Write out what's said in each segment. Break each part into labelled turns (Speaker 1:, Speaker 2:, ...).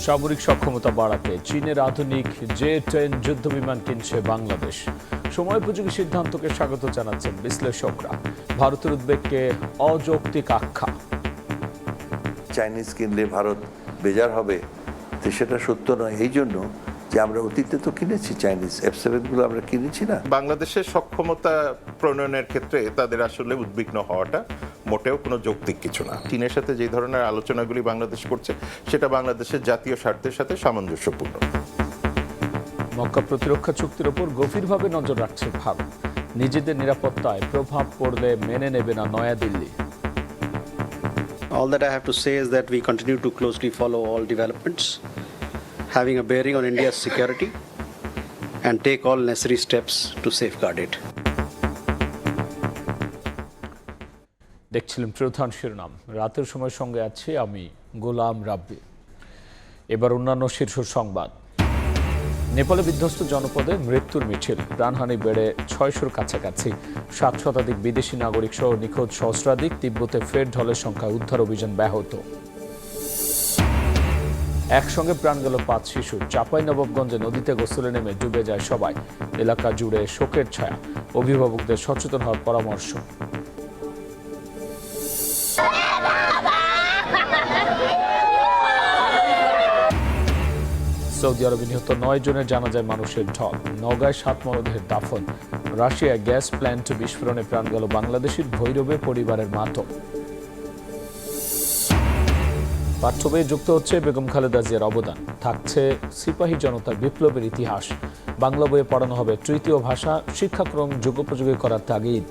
Speaker 1: সামরিক সক্ষমতা বাড়াতে চীনের আধুনিক J-10 যুদ্ধবিমান কিনছে বাংলাদেশ। সময়োপযোগী সিদ্ধান্তকে স্বাগত জানাচ্ছেন বিশ্লেষকরা। ভারতের উদ্বেগকে অযৌক্তিক আখ্যা।
Speaker 2: চাইনিজ কিনলে ভারত বেজার হবে, তো সেটা সত্য নয়। এই জন্য যে আমরা অতীতে তো কিনেছি চাইনিজ F7 গুলো আমরা কিনেছি না।
Speaker 3: বাংলাদেশের সক্ষমতা প্রণয়নের ক্ষেত্রে তাদের আসলে উদ্বিগ্ন হওয়াটা মোটেও কোনো যৌক্তিক কিছু না। চীনের সাথে যে ধরনের আলোচনাগুলি বাংলাদেশ করছে সেটা বাংলাদেশের জাতীয় স্বার্থের সাথে সামঞ্জস্যপূর্ণ।
Speaker 1: মক্কা প্রতিরক্ষা চুক্তির ওপর গভীরভাবে নজর রাখছে ভারত। নিজেদের নিরাপত্তায় প্রভাব পড়লে মেনে নেবে না New Delhi.
Speaker 4: All that I have to say is that we continue to closely follow all developments having a bearing on India's security and take all necessary steps to safeguard it.
Speaker 1: দেখছিলেন প্রধান শিরোনাম। রাতের সময় সঙ্গে আছি আমি গোলাম রাব্বি। এবার অন্যান্য শীর্ষ সংবাদ। নেপালে বিধ্বস্ত জনপদে মৃত্যুর মিছিল, প্রাণহানি বেড়ে 600-র কাছাকাছি। 7 শতাধিক বিদেশি নাগরিক সহ নিখোঁজ সহস্রাধিক। তিব্বতে ফের ঢলের সংখ্যা, উদ্ধার অভিযান ব্যাহত। একসঙ্গে প্রাণ গেল 5 শিশুর। চাঁপাইনবাবগঞ্জে নদীতে গোসলে নেমে ডুবে যায় সবাই। এলাকা জুড়ে শোকের ছায়া। অভিভাবকদের সচেতন হওয়ার পরামর্শ। সৌদি আরবে নিহত 9 জনের জানাজায় মানুষের ঢল। নওগাঁয় 7 মরদেহের দাফন। রাশিয়ায় গ্যাস প্ল্যান্ট বিস্ফোরণে প্রাণ গেল বাংলাদেশের। ভৈরবে পরিবারের মাতম। পাঠ্যবইয়ে যুক্ত হচ্ছে বেগম খালেদা জিয়ার অবদান। থাকছে সিপাহী জনতার বিপ্লবের ইতিহাস। বাংলা বইয়ে পড়ানো হবে তৃতীয় ভাষা। শিক্ষাক্রম যুগোপযোগী করার তাগিদ।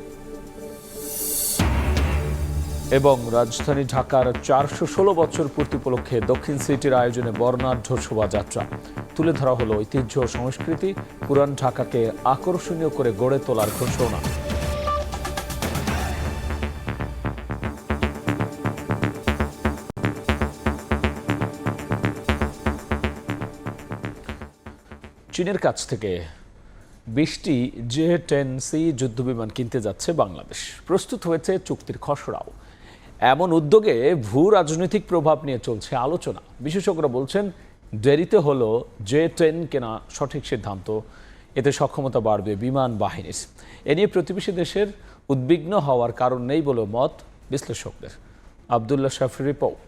Speaker 1: এবং রাজধানী ঢাকার 416 বছর পূর্তি উপলক্ষে দক্ষিণ সিটির আয়োজনে বর্ণাঢ্য শোভাযাত্রা। তুলে ধরা হলো ঐতিহ্য ও সংস্কৃতি। পুরান ঢাকাকে আকর্ষণীয় করে গড়ে তোলার ঘোষণা। চীনের কাছ থেকে 20টি J-10C যুদ্ধবিমান কিনতে যাচ্ছে বাংলাদেশ। প্রস্তুত হয়েছে চুক্তির খসড়াও। এমন উদ্যোগে ভূ রাজনৈতিক প্রভাব নিয়ে চলছে আলোচনা। বিশেষজ্ঞরা বলছেন দেরিতে হলো J-10 কেনা সঠিক সিদ্ধান্ত। এতে সক্ষমতা বাড়বে বিমান বাহিনীর। এ নিয়ে প্রতিবেশী দেশের উদ্বিগ্ন হওয়ার কারণ নেই বলে মত বিশ্লেষকদের। আবদুল্লাহ শাফির রিপোর্ট।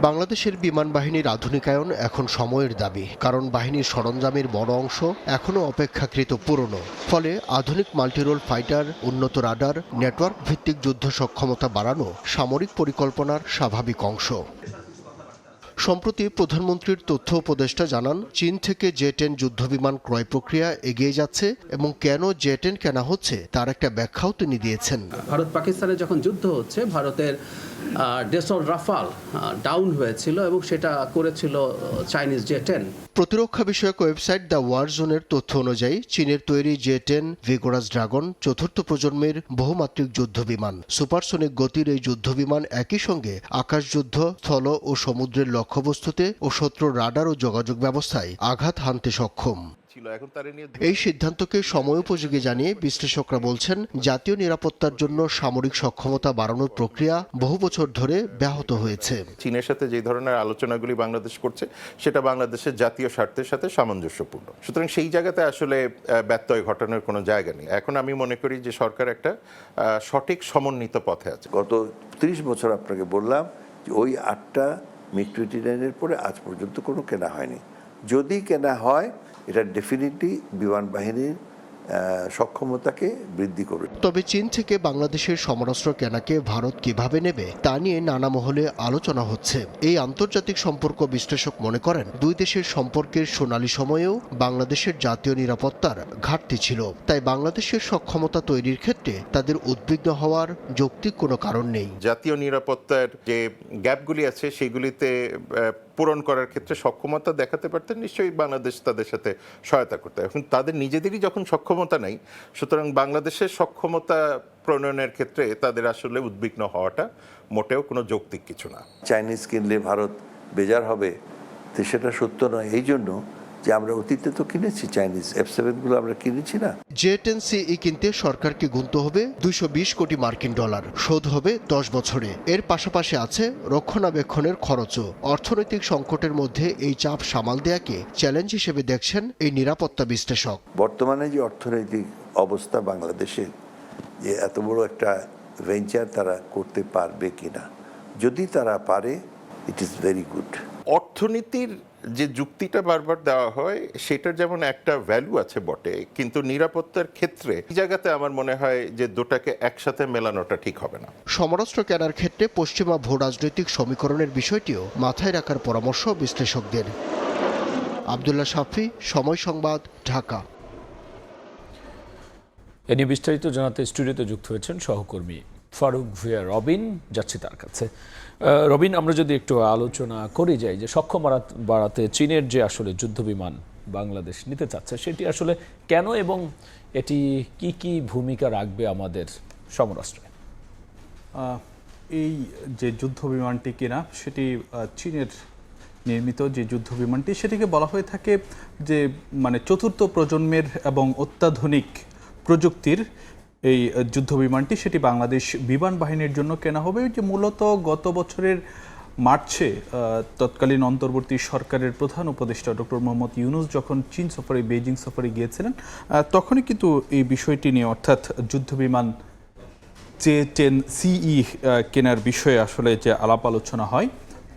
Speaker 5: বাংলাদেশের বিমান বাহিনীর আধুনিকায়ন এখন সময়ের দাবি, কারণ বাহিনীর সরঞ্জামের বড় অংশ এখনও অপেক্ষাকৃত পুরনো। ফলে আধুনিক মাল্টিরোল ফাইটার, উন্নত রাডার, নেটওয়ার্ক ভিত্তিক যুদ্ধ সক্ষমতা বাড়ানো সামরিক পরিকল্পনার স্বাভাবিক অংশ। সম্প্রতি প্রধানমন্ত্রীর তথ্য উপদেষ্টা জানান, চীন থেকে J-10 যুদ্ধবিমান ক্রয় প্রক্রিয়া এগিয়ে যাচ্ছে এবং কেন J-10 কেনা হচ্ছে তার একটা ব্যাখ্যাও তিনি দিয়েছেন।
Speaker 6: ভারত পাকিস্তানের যখন যুদ্ধ হচ্ছে, ভারতের ডেসল রাফাল ডাউন হয়েছিল এবং সেটা করেছিল চাইনিজ J-10।
Speaker 5: প্রতিরক্ষা বিষয়ক ওয়েবসাইট দ্য ওয়ার জোনের তথ্য অনুযায়ী চীনের তৈরি J-10 ভিগোরাস ড্রাগন চতুর্থ প্রজন্মের বহুমাত্রিক যুদ্ধবিমান। সুপারসনিক গতির এই যুদ্ধবিমান একই সঙ্গে আকাশযুদ্ধ, স্থল ও সমুদ্রের লক্ষ্যবস্তুতে ও শত্রুর রাডার ও যোগাযোগ ব্যবস্থায় আঘাত হানতে সক্ষম। এই সিদ্ধান্তকে সময়োপযোগী জানিয়ে বিশ্লেষকরা বলছেন, জাতীয় নিরাপত্তার জন্য সামরিক সক্ষমতা বাড়ানোর প্রক্রিয়া বহু বছর ধরে ব্যাহত হয়েছে।
Speaker 3: চীনের সাথে যে ধরনের আলোচনাগুলি বাংলাদেশ করছে সেটা বাংলাদেশের জাতীয় স্বার্থের সাথে সামঞ্জস্যপূর্ণ। সুতরাং সেই জায়গাতে আসলে ব্যত্যয় ঘটানোর কোনো জায়গা নেই। এখন আমি মনে করি যে সরকার একটা সঠিক সমন্বিত পথে আছে।
Speaker 2: গত 30 বছর আপনাকে বললাম যে ওই 8টা MiG-29 পরে আজ পর্যন্ত কোনো কেনা হয়নি। যদি কেনা হয় এটা ডেফিনেটলি বিমান বাহিনীর সক্ষমতাকে বৃদ্ধি করবে।
Speaker 5: তবে চীন থেকে বাংলাদেশের সমরাস্ত্র কেনাকে ভারত কিভাবে নেবে তা নিয়ে নানা মহলে আলোচনা হচ্ছে। এই আন্তর্জাতিক সম্পর্ক বিশ্লেষক মনে করেন, দুই দেশের সম্পর্কের সোনালী সময়েও বাংলাদেশের জাতীয় নিরাপত্তার ঘাটতি ছিল। তাই বাংলাদেশের সক্ষমতা তৈরির ক্ষেত্রে তাদের উদ্বিগ্ন হওয়ার যৌক্তিক কোনো কারণ নেই।
Speaker 3: জাতীয় নিরাপত্তার যে গ্যাপগুলি আছে সেগুলিতে পূরণ করার ক্ষেত্রে সক্ষমতা দেখাতে পারতেন, নিশ্চয়ই বাংলাদেশ তাদের সাথে সহায়তা করতে। এখন তাদের নিজেদেরই যখন সক্ষমতা নেই, সুতরাং বাংলাদেশের সক্ষমতা প্রণয়নের ক্ষেত্রে তাদের আসলে উদ্বিগ্ন হওয়াটা মোটেও কোনো যৌক্তিক কিছু না।
Speaker 2: চাইনিজ কিনলে ভারত বেজার হবে, তো সেটা সত্য নয়। এই জন্য যে আমরা অতীতে তো কিনেছি চাইনিজ F7 গুলো আমরা কিনেছি না।
Speaker 5: J-10CE কিনতে সরকারকে গুনতে হবে 220 কোটি মার্কিন ডলার, শোধ হবে 10 বছরে। এর পাশাপাশি আছে রক্ষণাবেক্ষণের খরচও। অর্থনৈতিক সংকটের মধ্যে এই চাপ সামাল দেয়াকে চ্যালেঞ্জ হিসেবে দেখছেন এই নিরাপত্তা বিশ্লেষক।
Speaker 2: বর্তমানে যে অর্থনৈতিক অবস্থা বাংলাদেশের, যে এত বড় একটা ভেঞ্চার তারা করতে পারবে কিনা, যদি তারা পারে ইট ইজ ভেরি গুড।
Speaker 3: অর্থনীতির যে যুক্তিটা বারবার দেওয়া হয় সেটার যেমন একটা ভ্যালু আছে বটে, কিন্তু নিরাপত্তার ক্ষেত্রে এই জায়গাতে আমার মনে হয় যে দুটাকে একসাথে মেলানোটা ঠিক হবে না।
Speaker 5: সমরাস্ত্র কেনার ক্ষেত্রে পশ্চিমা ভূ রাজনৈতিক সমীকরণের বিষয়টিও মাথায় রাখার পরামর্শ বিশ্লেষকদের। আব্দুল্লাহ শাফি, সময় সংবাদ, ঢাকা।
Speaker 1: এ নিয়ে বিস্তারিত জানাতে স্টুডিওতে যুক্ত হয়েছেন সহকর্মী ফারুক ভুঁইয়া রবিন। যাচ্ছি তার কাছে। রবিন, আমরা যদি একটু আলোচনা করে যাই যে সক্ষমতা বাড়াতে চীনের যে আসলে যুদ্ধবিমান বাংলাদেশ নিতে চাচ্ছে, সেটি আসলে কেন এবং এটি কি কি ভূমিকা রাখবে আমাদের সমরাষ্ট্রে?
Speaker 7: এই যে যুদ্ধ বিমানটি কিনা, সেটি চীনের নির্মিত যে যুদ্ধ বিমানটি, সেটিকে বলা হয়ে থাকে যে মানে চতুর্থ প্রজন্মের এবং অত্যাধুনিক প্রযুক্তির এই যুদ্ধ বিমানটি, সেটি বাংলাদেশ বিমান বাহিনীর জন্য কেনা হবে। যে মূলত গত বছরের মার্চে তৎকালীন অন্তর্বর্তী সরকারের প্রধান উপদেষ্টা ডক্টর মোহাম্মদ ইউনূস যখন চীন সফরে, বেইজিং সফরে গিয়েছিলেন, তখনই কিন্তু এই বিষয়টি নিয়ে, অর্থাৎ যুদ্ধ বিমান J-10CE কেনার বিষয়ে আসলে যে আলাপ আলোচনা হয়,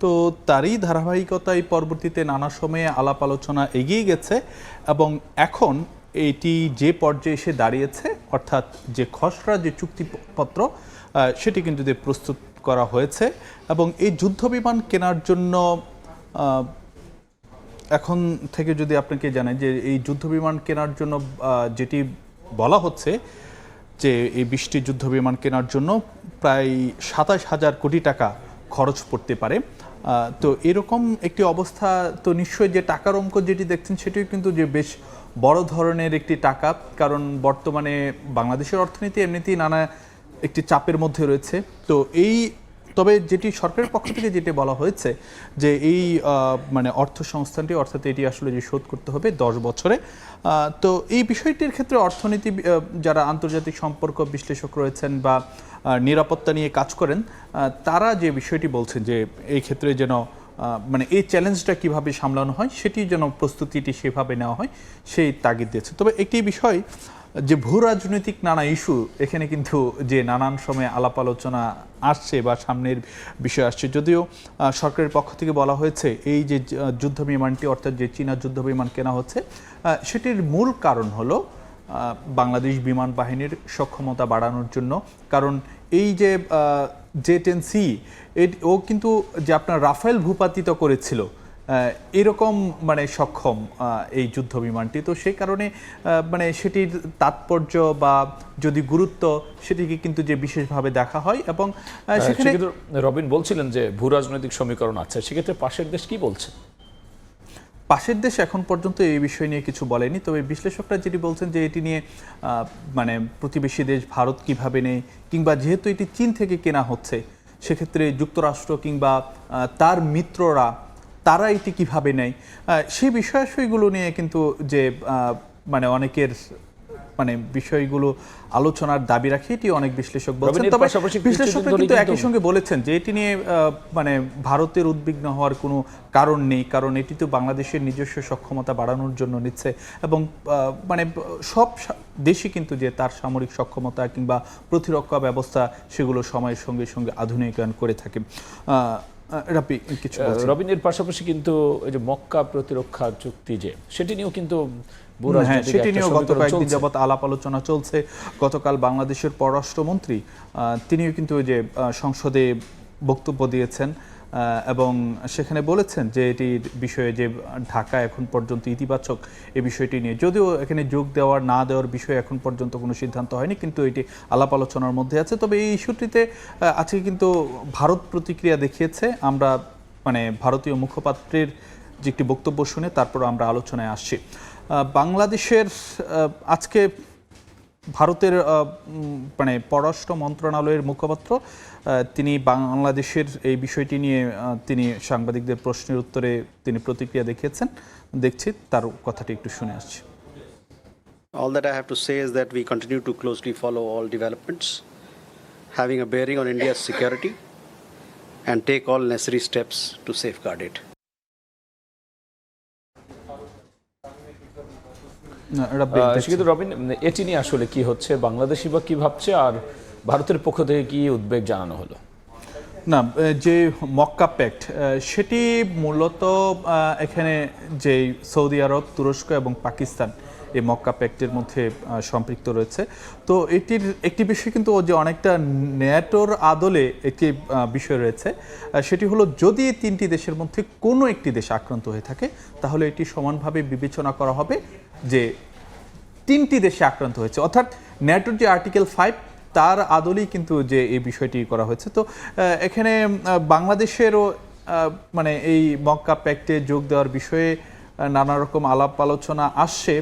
Speaker 7: তো তারই ধারাবাহিকতায় পরবর্তীতে নানা সময়ে আলাপ আলোচনা এগিয়ে গেছে এবং এখন এটি যে পর্যায়ে এসে দাঁড়িয়েছে, অর্থাৎ যে খসড়া যে চুক্তিপত্র সেটি কিন্তু প্রস্তুত করা হয়েছে এবং এই যুদ্ধ বিমান কেনার জন্য এখন থেকে যদি আপনাকে জানাই যে এই যুদ্ধ বিমান কেনার জন্য যেটি বলা হচ্ছে যে এই 20টি যুদ্ধ বিমান কেনার জন্য প্রায় 27,000 কোটি টাকা খরচ পড়তে পারে। তো এরকম একটি অবস্থা, তো নিশ্চয়ই যে টাকার অঙ্ক যেটি দেখছেন সেটিও কিন্তু যে বেশ বড় ধরনের একটি টাকা, কারণ বর্তমানে বাংলাদেশের অর্থনীতি এমনিতেই নানা একটি চাপের মধ্যে রয়েছে। তো তবে যেটি সরকারের পক্ষ থেকে যেটি বলা হয়েছে যে এই মানে অর্থ সংস্থানটি, অর্থাৎ এটি আসলে যে শোধ করতে হবে 10 বছরে। তো এই বিষয়টির ক্ষেত্রে অর্থনীতি যারা আন্তর্জাতিক সম্পর্ক বিশ্লেষক রয়েছেন বা নিরাপত্তা নিয়ে কাজ করেন, তারা যে বিষয়টি বলছেন যে এই ক্ষেত্রে যেন মানে এই চ্যালেঞ্জটা কিভাবে সামলানো হয় সেটি যেন প্রস্তুতিটি সেভাবে নেওয়া হয়, সেই তাগিদ দিয়েছে। তবে একটি বিষয় যে ভূ রাজনৈতিক নানা ইস্যু, এখানে কিন্তু যে নানান সময় আলাপ আলোচনা আসছে বা সামনের বিষয় আসছে, যদিও সরকারের পক্ষ থেকে বলা হয়েছে এই যে যুদ্ধ বিমানটি, অর্থাৎ যে চীনা যুদ্ধ বিমান কেনা হচ্ছে, সেটির মূল কারণ হলো বাংলাদেশ বিমান বাহিনীর সক্ষমতা বাড়ানোর জন্য। কারণ এই যে J-10C ও কিন্তু যে আপনার রাফেল ভূপাতিত করেছিল, এরকম মানে সক্ষম এই যুদ্ধ বিমানটি। তো সেই কারণে মানে সেটির তাৎপর্য বা যদি গুরুত্ব, সেটিকে কিন্তু যে বিশেষভাবে দেখা হয় এবং সেখানে
Speaker 1: রবিন বলছিলেন যে ভূ রাজনৈতিক সমীকরণ আছে, সেক্ষেত্রে পাশের দেশ কি বলছে?
Speaker 7: পাশের দেশ এখন পর্যন্ত এই বিষয় নিয়ে কিছু বলেনি, তবে বিশ্লেষকরা যেটি বলছেন যে এটি নিয়ে মানে প্রতিবেশী দেশ ভারত কিভাবে নেয়, কিংবা যেহেতু এটি চীন থেকে কেনা হচ্ছে, সেক্ষেত্রে যুক্তরাষ্ট্র কিংবা তার মিত্ররা তারা এটি কিভাবে নেয়, সেই বিষয়গুলো নিয়ে কিন্তু যে মানে অনেকের মানে বিষয়গুলো আলোচনার দাবি রাখে, এটি অনেক বিশ্লেষক বলছেন। তবে বিশ্লেষকরা কিন্তু একই সঙ্গে বলেছেন যে এটি নিয়ে মানে ভারতের উদ্বিগ্ন হওয়ার কোনো কারণ নেই, কারণ এটি তো বাংলাদেশের নিজস্ব সক্ষমতা বাড়ানোর জন্য নিচ্ছে এবং মানে সব দেশই কিন্তু যে তার সামরিক সক্ষমতা কিংবা প্রতিরক্ষা ব্যবস্থা সেগুলো সময়ের সঙ্গে সঙ্গে আধুনিকায়ন করে থাকে।
Speaker 1: রবিনের পাশাপাশি কিন্তু এই যে মক্কা প্রতিরক্ষা চুক্তি যে সেটি নিয়েও কিন্তু
Speaker 7: সেটি নিয়েও গত কয়েকদিন যাবৎ আলাপ আলোচনা চলছে। গতকাল বাংলাদেশের পররাষ্ট্রমন্ত্রী তিনিও কিন্তু ওই যে সংসদে বক্তব্য দিয়েছেন এবং সেখানে বলেছেন যে এটির বিষয়ে যে ঢাকা এখন পর্যন্ত ইতিবাচক এই বিষয়টি নিয়ে, যদিও এখানে যোগ দেওয়ার না দেওয়ার বিষয়ে এখন পর্যন্ত কোনো সিদ্ধান্ত হয়নি, কিন্তু এটি আলাপ আলোচনার মধ্যে আছে। তবে এই ইস্যুটিতে আজকে কিন্তু ভারত প্রতিক্রিয়া দেখিয়েছে। আমরা মানে ভারতীয় মুখপাত্রের যে একটি বক্তব্য শুনে তারপর আমরা আলোচনায় আসছি। বাংলাদেশের আজকে ভারতের মানে পররাষ্ট্র মন্ত্রণালয়ের মুখপাত্র তিনি বাংলাদেশের এই বিষয়টি নিয়ে তিনি সাংবাদিকদের প্রশ্নের উত্তরে তিনি প্রতিক্রিয়া দেখিয়েছেন। দেখছি তার কথাটি একটু শুনে আসছি।
Speaker 4: All that I have to say is that we continue to closely follow all developments having a bearing on India's security and take all necessary steps to safeguard it.
Speaker 1: কিন্তু রবিন, এটি নিয়ে আসলে কি হচ্ছে, বাংলাদেশি বা কি ভাবছে, আর ভারতের পক্ষ থেকে কি উদ্বেগ জানানো হলো?
Speaker 7: না, যে মক্কা প্যাক্ট সেটি মূলত এখানে যে সৌদি আরব, তুরস্ক এবং পাকিস্তান এই মক্কা প্যাক্টের মধ্যে সম্পৃক্ত রয়েছে। তো এটির একটি বিষয় কিন্তু যে অনেকটা ন্যাটোর আদলে একটি বিষয় রয়েছে, সেটি হলো যদি এই তিনটি দেশের মধ্যে কোনো একটি দেশ আক্রান্ত হয়ে থাকে তাহলে এটি সমানভাবে বিবেচনা করা হবে যে তিনটি দেশে আক্রান্ত হয়েছে। অর্থাৎ ন্যাটোর যে আর্টিকেল 5 তার আদলেই কিন্তু যে এই বিষয়টি করা হয়েছে। তো এখানে বাংলাদেশেরও মানে এই মক্কা প্যাক্টে যোগ দেওয়ার বিষয়ে নানা রকম আলাপ আলোচনা আসছে,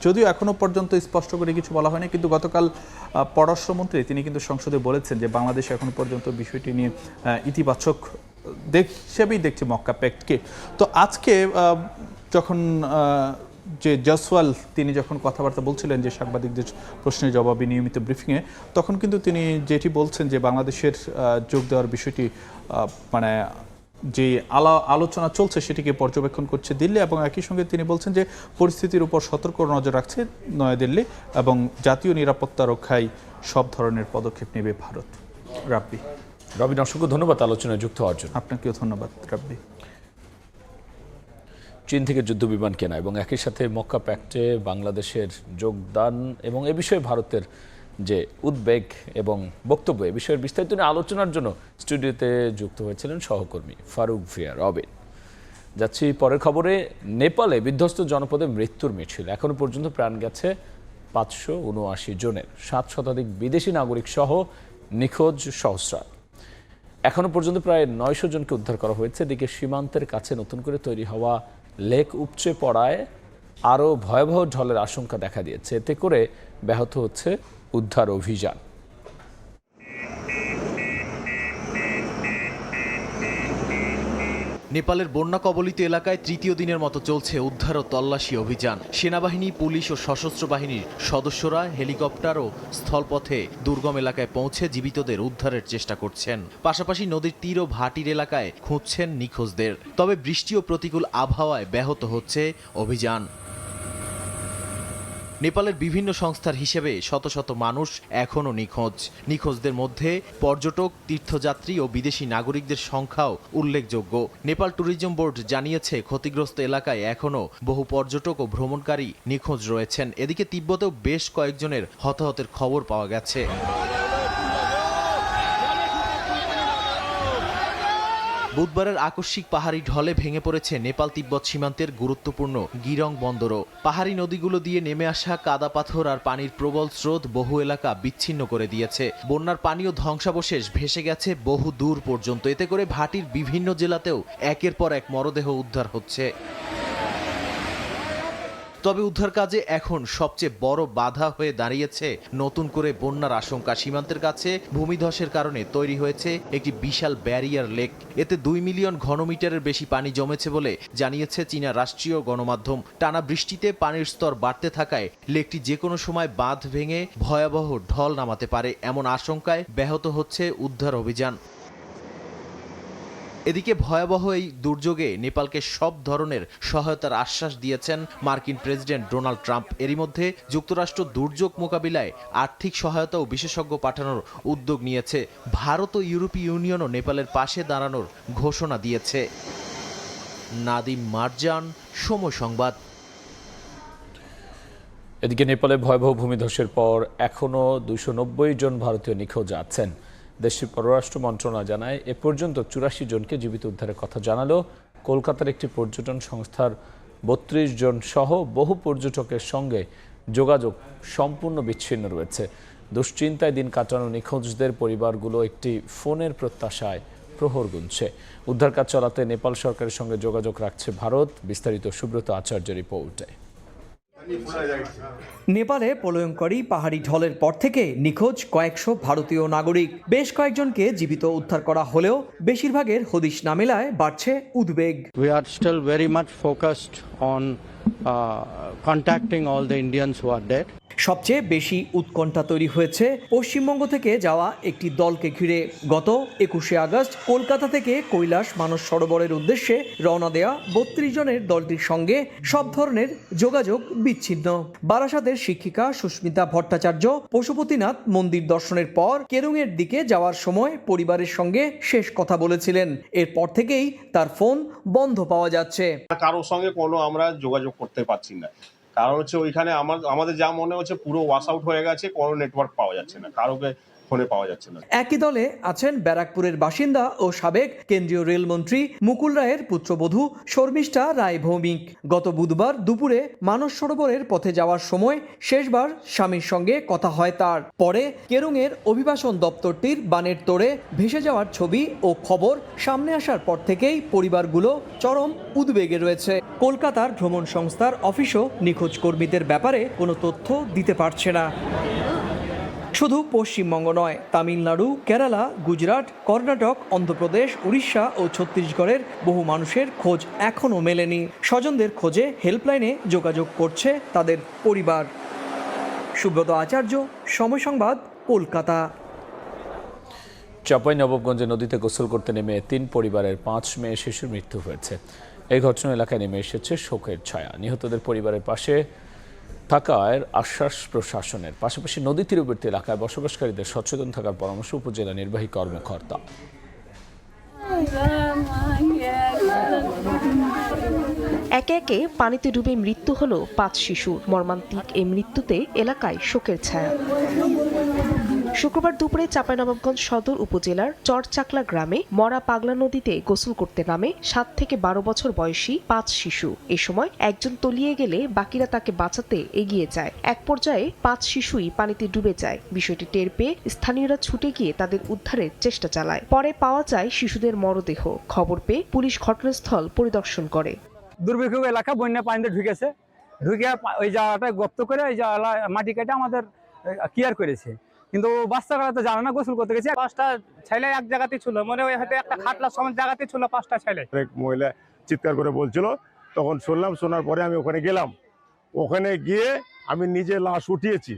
Speaker 7: যদিও এখনো পর্যন্ত স্পষ্ট করে কিছু বলা হয়নি। কিন্তু গতকাল পররাষ্ট্রমন্ত্রী তিনি কিন্তু সংসদে বলেছেন যে বাংলাদেশ এখনো পর্যন্ত বিষয়টি নিয়ে ইতিবাচক হিসেবেই দেখছে মক্কা প্যাক্টকে। তো আজকে যখন যে জসওয়াল তিনি যখন কথাবার্তা বলছিলেন যে সাংবাদিকদের প্রশ্নের জবাবে নিয়মিত ব্রিফিংয়ে, তখন কিন্তু তিনি যেটি বলছেন যে বাংলাদেশের যোগ দেওয়ার বিষয়টি মানে যে আলোচনা চলছে সেটিকে পর্যবেক্ষণ করছে দিল্লি, এবং একই সঙ্গে তিনি বলছেন যে পরিস্থিতির উপর সতর্ক নজর রাখছে নয়াদিল্লি এবং জাতীয় নিরাপত্তা রক্ষায় সব ধরনের পদক্ষেপ নেবে ভারত।
Speaker 1: রবিন, অসংখ্য ধন্যবাদ আলোচনায় যুক্ত হওয়ার জন্য।
Speaker 7: আপনাকেও ধন্যবাদ রাব্বি।
Speaker 1: চীন থেকে যুদ্ধবিমান কেনা এবং একই সাথে মক্কা প্যাক্টে বাংলাদেশের যোগদান এবং এ বিষয়ে ভারতের যে উদ্বেগ এবং বক্তব্য, এ বিষয়ের বিস্তারিত নিয়ে আলোচনার জন্য স্টুডিওতে যুক্ত হয়েছিলেন সহকর্মী ফারুক ভিয়া রবিন। যাচ্ছি পরের খবরে। নেপালে বিধ্বস্ত জনপদে মৃত্যুর মিছিল, এখনো পর্যন্ত প্রাণ গেছে 579 জনের, 7 শতাধিক বিদেশি নাগরিক সহ নিখোঁজ সহস্রার। এখনো পর্যন্ত প্রায় 900 জনকে উদ্ধার করা হয়েছে। এদিকে সীমান্তের কাছে নতুন করে তৈরি হওয়া লেক উপচে পড়ায় আরও ভয়াবহ ঢলের আশঙ্কা দেখা দিয়েছে। এতে করে ব্যাহত হচ্ছে উদ্ধার অভিযান।
Speaker 8: নেপালের বন্যা কবলিত এলাকায় তৃতীয় দিনের মতো চলছে উদ্ধার ও তল্লাশি অভিযান। সেনাবাহিনী, পুলিশ ও সশস্ত্র বাহিনীর সদস্যরা হেলিকপ্টার ও স্থলপথে দুর্গম এলাকায় পৌঁছে জীবিতদের উদ্ধারের চেষ্টা করছেন। পাশাপাশি নদীর তীর ও ভাটির এলাকায় খুঁজছেন নিখোঁজদের। তবে বৃষ্টি ও প্রতিকূল আবহাওয়ায় ব্যাহত হচ্ছে অভিযান। নেপালের বিভিন্ন সংস্থার হিসেবে শত শত মানুষ এখনও নিখোঁজ। নিখোঁজদের মধ্যে পর্যটক, তীর্থযাত্রী ও বিদেশি নাগরিকদের সংখ্যাও উল্লেখযোগ্য। নেপাল ট্যুরিজম বোর্ড জানিয়েছে ক্ষতিগ্রস্ত এলাকায় এখনও বহু পর্যটক ও ভ্রমণকারী নিখোঁজ রয়েছেন। এদিকে তিব্বতেও বেশ কয়েকজনের হতাহতের খবর পাওয়া গেছে। বুধবারের আকস্মিক পাহাড়ি ঢলে ভেঙে পড়েছে নেপাল তিব্বত সীমান্তের গুরুত্বপূর্ণ গিরং বন্দরও। পাহাড়ি নদীগুলো দিয়ে নেমে আসা কাদা পাথর আর পানির প্রবল স্রোত বহু এলাকা বিচ্ছিন্ন করে দিয়েছে। বন্যার পানি ও ধ্বংসাবশেষ ভেসে গেছে বহু দূর পর্যন্ত। এতে করে ভাটির বিভিন্ন জেলাতেও একের পর এক মরদেহ উদ্ধার হচ্ছে। তবে উদ্ধার কাজে এখন সবচেয়ে বড় বাধা হয়ে দাঁড়িয়েছে নতুন করে বন্যার আশঙ্কা। সীমান্তের কাছে ভূমিধসের কারণে তৈরি হয়েছে একটি বিশাল ব্যারিয়ার লেক। এতে 2 মিলিয়ন ঘনমিটারের বেশি পানি জমেছে বলে জানিয়েছে চীনা রাষ্ট্রীয় গণমাধ্যম। টানা বৃষ্টিতে পানির স্তর বাড়তে থাকায় লেকটি যে কোনো সময় বাঁধ ভেঙে ভয়াবহ ঢল নামাতে পারে, এমন আশঙ্কায় ব্যাহত হচ্ছে উদ্ধার অভিযান। এদিকে ভয়াবহ এই দুর্যোগে নেপালকে সব ধরনের সহায়তার আশ্বাস দিয়েছেন মার্কিন প্রেসিডেন্ট ডোনাল্ড ট্রাম্প। এরই মধ্যে যুক্তরাষ্ট্র দুর্যোগ মোকাবিলায় আর্থিক সহায়তা ও বিশেষজ্ঞ পাঠানোর উদ্যোগ নিয়েছে। ভারত ও ইউরোপীয় ইউনিয়নও নেপালের পাশে দাঁড়ানোর ঘোষণা দিয়েছে। নাদিম মারজান, সময় সংবাদ।
Speaker 1: এদিকে নেপালে ভয়াবহ ভূমিধসের পর এখনও 290 জন ভারতীয় নিখোঁজ আছেন। দেশটির পররাষ্ট্র মন্ত্রণালয় জানায় এ পর্যন্ত 84 জনকে জীবিত উদ্ধারের কথা জানালো। কলকাতার একটি পর্যটন সংস্থার 32 জন সহ বহু পর্যটকের সঙ্গে যোগাযোগ সম্পূর্ণ বিচ্ছিন্ন রয়েছে। দুশ্চিন্তায় দিন কাটানো নিখোঁজদের পরিবারগুলো একটি ফোনের প্রত্যাশায় প্রহর গুনছে। উদ্ধার কাজ চালাতে নেপাল সরকারের সঙ্গে যোগাযোগ রাখছে ভারত। বিস্তারিত সুব্রত আচার্য রিপোর্টে।
Speaker 9: নেপালে প্রলয়ঙ্করী পাহাড়ি ঢলের পর থেকে নিখোঁজ কয়েকশো ভারতীয় নাগরিক। বেশ কয়েকজনকে জীবিত উদ্ধার করা হলেও বেশিরভাগের হদিশ না মেলায় বাড়ছে উদ্বেগ।
Speaker 4: We are still very much focused on contacting all the Indians who are dead.
Speaker 9: সবচেয়ে বেশি উৎকণ্ঠা তৈরি হয়েছে পশ্চিমবঙ্গ থেকে যাওয়া একটি দলকে ঘিরে। গত 21শে আগস্ট কলকাতা থেকে কৈলাস মানস সরোবরের উদ্দেশ্যে রওনা দেয়া 32 জনের দলটির সঙ্গে সব ধরনের যোগাযোগ বিচ্ছিন্ন। বারাসাতের শিক্ষিকা সুস্মিতা ভট্টাচার্য পশুপতিনাথ মন্দির দর্শনের পর কেরুঙের দিকে যাওয়ার সময় পরিবারের সঙ্গে শেষ কথা বলেছিলেন। এরপর থেকেই তার ফোন বন্ধ পাওয়া যাচ্ছে।
Speaker 10: কারোর সঙ্গে কোনো আমরা যোগাযোগ করতে পারছি না। কারণ হচ্ছে ওইখানে আমাদের যা মনে হচ্ছে পুরো ওয়াশ আউট হয়ে গেছে, কোনো নেটওয়ার্ক পাওয়া যাচ্ছে না, কারোকে ফোনে পাওয়া যাচ্ছে না।
Speaker 9: একই দলে আছেন ব্যারাকপুরের বাসিন্দা ও সাবেক কেন্দ্রীয় রেলমন্ত্রী মুকুল রায়ের পুত্রবধূ শর্মিষ্ঠা রায় ভৌমিক। গত বুধবার দুপুরে মানস সরোবরের পথে যাওয়ার সময় শেষবার স্বামীর সঙ্গে কথা হয় তার। পরে কেরুঙের অভিবাসন দপ্তরটির বানের তোড়ে ভেসে যাওয়ার ছবি ও খবর সামনে আসার পর থেকেই পরিবারগুলো চরম উদ্বেগে রয়েছে। কলকাতার ভ্রমণ সংস্থার অফিসও নিখোঁজ কর্মীদের ব্যাপারে কোনো তথ্য দিতে পারছে না। শুধু পশ্চিমবঙ্গ নয়, তামিলনাড়ু, কেরালা, গুজরাট, কর্ণাটক, অন্ধ্রপ্রদেশ, উড়িষ্যা ও ছত্তিশগড়ের বহু মানুষের খোঁজ এখনও মেলেনি। স্বজনদের খোঁজে হেল্পলাইনে যোগাযোগ করছে তাদের পরিবার। সুব্রত আচার্য, সময় সংবাদ, কলকাতা।
Speaker 1: চাঁপাইনবাবগঞ্জে নদীতে গোসল করতে নেমে 3 পরিবারের 5 মেয়ে শিশুর মৃত্যু হয়েছে। এই ঘটনা এলাকায় নেমে এসেছে শোকের ছায়া। নিহতদের পরিবারের পাশে থাকার আশ্বাস প্রশাসনের। পাশাপাশি নদী তীরবর্তী এলাকায় বসবাসকারীদের সচেতন থাকার পরামর্শ উপজেলা নির্বাহী কর্মকর্তা।
Speaker 11: একে একে পানিতে ডুবে মৃত্যু হলো 5 শিশুর। মর্মান্তিক এই মৃত্যুতে এলাকায় শোকের ছায়া। শুক্রবার দুপুরে চাঁপাইনবাবগঞ্জ সদর উপজেলার চরচাকলা গ্রামে মরা পাগলা নদীতে গোসল করতে নামে 7 থেকে 12 বছর বয়সী 5 শিশু। এ সময় একজন তলিয়ে গেলে বাকিরা তাকে বাঁচাতে এগিয়ে যায়। এক পর্যায়ে 5 শিশুই পানিতে ডুবে যায়। বিষয়টি টের পেয়ে স্থানীয়রা ছুটে গিয়ে তাদের উদ্ধারের চেষ্টা চালায়। পরে পাওয়া যায় শিশুদের মরদেহ। খবর পেয়ে পুলিশ ঘটনাস্থল পরিদর্শন করে।
Speaker 12: দুর্ভিক্ষ এলাকা বন্যা পানিতে ঢুকে ওই জায়গাটা গর্ত করে ওই মাটি কেটে আমাদের ক্লিয়ার করেছে। কিন্তু বাচ্চারা তো জানে না, গোসল করতে গেছে। 5টা ছেলে এক জায়গাতে ছিল, মনে হয় হয়তো একটা খাটলা সমান জায়গাতে ছিল 5টা ছেলে।
Speaker 13: এক মহিলা চিৎকার করে বলছিল, তখন শুনলাম। শোনার পরে আমি ওখানে গেলাম। ওখানে গিয়ে আমি নিজে লাশ উঠিয়েছি।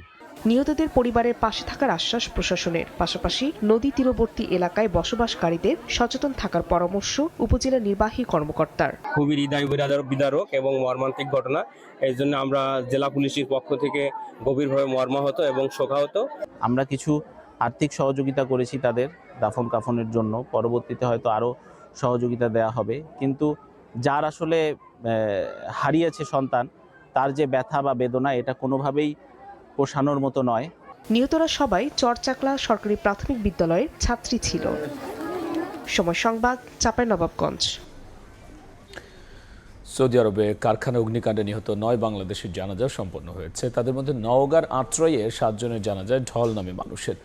Speaker 11: নিহতদের পরিবারের পাশে থাকার আশ্বাস প্রশাসনের। পাশাপাশি নদী তীরবর্তী এলাকায় বসবাসকারীদের সচেতন থাকার পরামর্শ উপজেলা নির্বাহী কর্মকর্তার।
Speaker 14: খুবই হৃদয় বিদারক এবং মর্মান্তিক ঘটনা। এই জন্য আমরা জেলা পুলিশের পক্ষ থেকে গভীরভাবে মর্মাহত এবং শোকাহত।
Speaker 15: আমরা কিছু আর্থিক সহযোগিতা করেছি তাদের দাফন কাফনের জন্য। পরবর্তীতে হয়তো আরও সহযোগিতা দেয়া হবে। কিন্তু যার আসলে হারিয়েছে সন্তান, তার যে ব্যথা বা বেদনা, এটা কোনোভাবেই পোষানোর মতো নয়।
Speaker 11: নিহতরা সবাই চরচাকলা সরকারি প্রাথমিক বিদ্যালয়ের ছাত্রী ছিল। সময় সংবাদ, চাঁপাইনবাবগঞ্জ।
Speaker 1: সৌদি আরবে কারখানা অগ্নিকাণ্ডে নিহত 9 বাংলাদেশের জানাজা সম্পন্ন হয়েছে। তাদের মধ্যে নওগাঁর আত্রাইয়ে 7 জনের জানাজায় ঢল নামে মানুষের।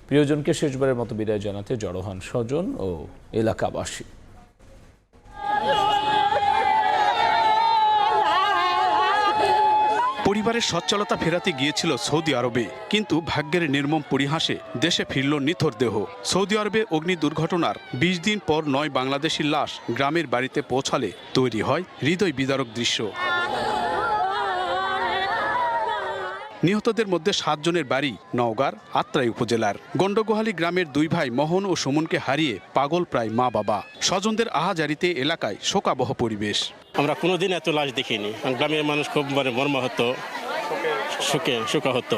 Speaker 1: প্রিয়জনকে শেষবারের মতো বিদায় জানাতে জড়ো হন স্বজন ও এলাকাবাসী।
Speaker 16: পরিবারের সচ্ছলতা ফেরাতে গিয়েছিল সৌদি আরবে, কিন্তু ভাগ্যের নির্মম পরিহাসে দেশে ফিরল নিথর দেহ। সৌদি আরবে অগ্নি দুর্ঘটনার 20 দিন পর 9 বাংলাদেশির লাশ গ্রামের বাড়িতে পৌঁছালে তৈরি হয় হৃদয় বিদারক দৃশ্য। নিহতদের মধ্যে 7 জনের বাড়ি নওগাঁর আত্রাই উপজেলার গন্ডগোহালী গ্রামের 2 ভাই মোহন ও সুমনকে হারিয়ে পাগল প্রায় মা বাবা। স্বজনদের আহাজারিতে এলাকায় শোকাবহ পরিবেশ।
Speaker 17: আমরা কোনোদিন এত লাশ দেখিনি। গ্রামের মানুষ খুব মর্মাহত, শোকাহত।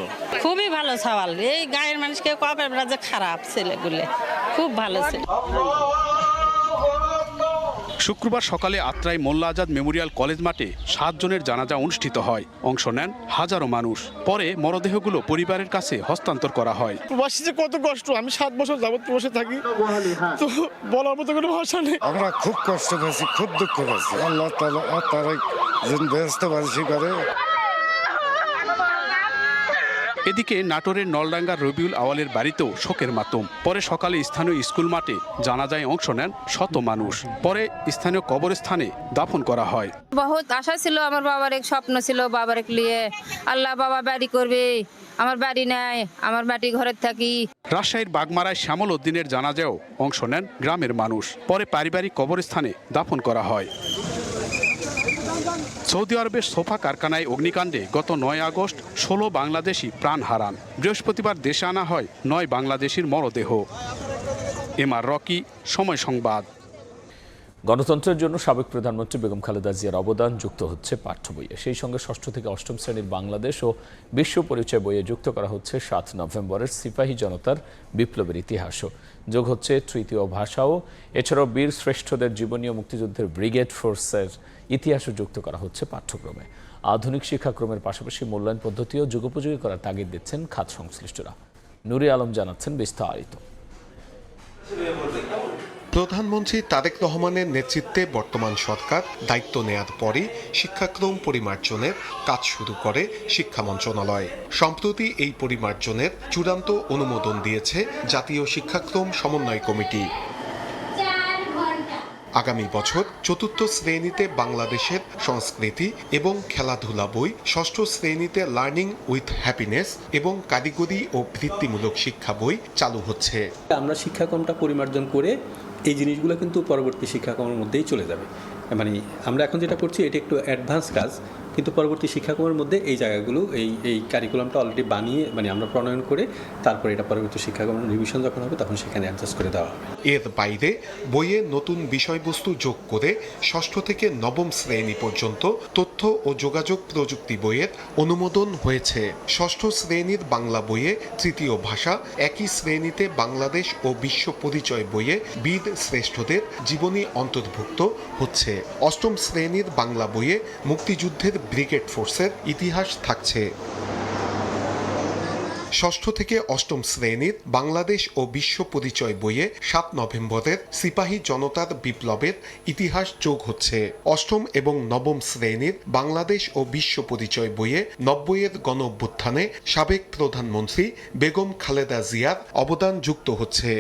Speaker 18: খুবই ভালো সওয়াল। এই গায়ের মানুষকে কবে যে খারাপ ছেলেগুলো, খুব ভালো ছিল।
Speaker 16: শুক্রবার সকালে আত্রাই মোল্লা আজাদ মেমোরিয়াল কলেজ মাঠে 7 জনের জানাজা অনুষ্ঠিত হয়। অংশ নেন হাজারো মানুষ। পরে মরদেহগুলো পরিবারের কাছে হস্তান্তর করা হয়।
Speaker 19: প্রবাসী যে কত কষ্ট, আমি 7 বছর যাবত প্রবাসে থাকি, তো বলার মতো কোনো ভাষা নেই।
Speaker 20: আমরা খুব কষ্ট পেয়েছি, খুব দুঃখ পেয়েছি। আল্লাহ তারা যেন বেহেশতে বারিশি করে।
Speaker 16: এদিকে নাটোরের নলডাঙ্গার রবিউল আওয়ালের বাড়িতেও শোকের মাতম। পরে সকালে স্থানীয় স্কুল মাঠে জানাজায় অংশ নেন শত মানুষ। পরে স্থানীয় কবরস্থানে দাফন করা হয়।
Speaker 18: বহুত আশা ছিল, আমার বাবার এক স্বপ্ন ছিল, বাবার এক লিয়ে আল্লাহ বাবা বাড়ি করবে, আমার বাড়ি নাই, আমার মাটি ঘরে থাকি।
Speaker 16: রাজশাহীর বাগমারায় শ্যামল উদ্দিনের জানাজায়ও অংশ নেন গ্রামের মানুষ। পরে পারিবারিক কবরস্থানে দাফন করা হয়। সৌদি আরবের সোফা কারখানায় অগ্নিকাণ্ডে গত 9 আগস্ট 16 বাংলাদেশি প্রাণ হারান। বৃহস্পতিবার দেশে আনা হয় 9 বাংলাদেশির মরদেহ। এমআর রকি, সময় সংবাদ।
Speaker 1: গণতন্ত্রের জন্য সাবেক প্রধানমন্ত্রী বেগম খালেদা জিয়ার অবদান যুক্ত হচ্ছে পাঠ্য বইয়ে। সেই সঙ্গে 6ষ্ঠ থেকে 8ম শ্রেণীর বাংলাদেশ ও বিশ্ব পরিচয় বইয়ে যুক্ত করা হচ্ছে 7 নভেম্বরের সিপাহী জনতার বিপ্লবের ইতিহাসও। যোগ হচ্ছে তৃতীয় ভাষাও। এছাড়াও বীর শ্রেষ্ঠদের জীবনী ও মুক্তিযুদ্ধের ব্রিগেড ফোর্সের ইতিহাসও যুক্ত করা হচ্ছে পাঠ্যক্রমে। আধুনিক শিক্ষাক্রমের পাশাপাশি মূল্যায়ন পদ্ধতিও যুগোপযোগী করার তাগিদ দিচ্ছেন খাত সংশ্লিষ্টরা। নুরি আলম জানাচ্ছেন বিস্তারিত।
Speaker 21: প্রধানমন্ত্রী তারেক রহমানের নেতৃত্বে বর্তমান সরকার দায়িত্ব নেয়ার পরই শিক্ষাক্রম পরিমার্জনের কাজ শুরু করে শিক্ষা মন্ত্রণালয়। সম্প্রতি এই পরিমার্জনের চূড়ান্ত অনুমোদন দিয়েছে জাতীয় শিক্ষাক্রম সমন্বয় কমিটি। আগামী বছর 4র্থ শ্রেণীতে বাংলাদেশের সংস্কৃতি এবং খেলাধুলা বই, 6ষ্ঠ শ্রেণীতে লার্নিং উইথ হ্যাপিনেস এবং কারিগরি ও বৃত্তিমূলক শিক্ষা বই চালু হচ্ছে।
Speaker 22: আমরা শিক্ষাক্রমটা পরিমার্জন করে এই জিনিসগুলো কিন্তু পরবর্তী শিক্ষাক্রমের মধ্যেই চলে যাবে। মানে আমরা এখন যেটা করছি এটা একটু অ্যাডভান্স কাজ, কিন্তু পরবর্তী শিক্ষাক্রমের মধ্যে এই জায়গাগুলো এই কারিকুলামটা অলরেডি বানিয়ে আমরা প্রণয়ন করে তারপরে এটা পরবর্তী শিক্ষাক্রমের রিভিশন যখন হবে তখন সেখানে অ্যাডজাস্ট করে দেওয়া হবে।
Speaker 21: এর বাইরে বইয়ে নতুন বিষয়বস্তু যোগ করে 6ষ্ঠ থেকে 9ম শ্রেণী পর্যন্ত তথ্য ও যোগাযোগ প্রযুক্তি বইয়ের অনুমোদন হয়েছে। 6ষ্ঠ শ্রেণীর বাংলা বইয়ে তৃতীয় ভাষা, একই শ্রেণীতে বাংলাদেশ ও বিশ্ব পরিচয় বইয়ে বীর শ্রেষ্ঠদের জীবনী অন্তর্ভুক্ত হচ্ছে। 8ম শ্রেণীর বাংলা বইয়ে মুক্তিযুদ্ধের ব্রিগেড ফোর্সের ইতিহাস থাকছে। 6ষ্ঠ থেকে 8ম শ্রেণীর বাংলাদেশ ও বিশ্ব পরিচয় বইয়ে 7 নভেম্বরের সিপাহী জনতার বিপ্লবের ইতিহাস যোগ হচ্ছে। 8ম এবং 9ম শ্রেণীর বাংলাদেশ ও বিশ্ব পরিচয় বইয়ে 90-এর গণ অভ্যুত্থানে সাবেক প্রধানমন্ত্রী বেগম খালেদা জিয়ার অবদান যুক্ত হচ্ছে।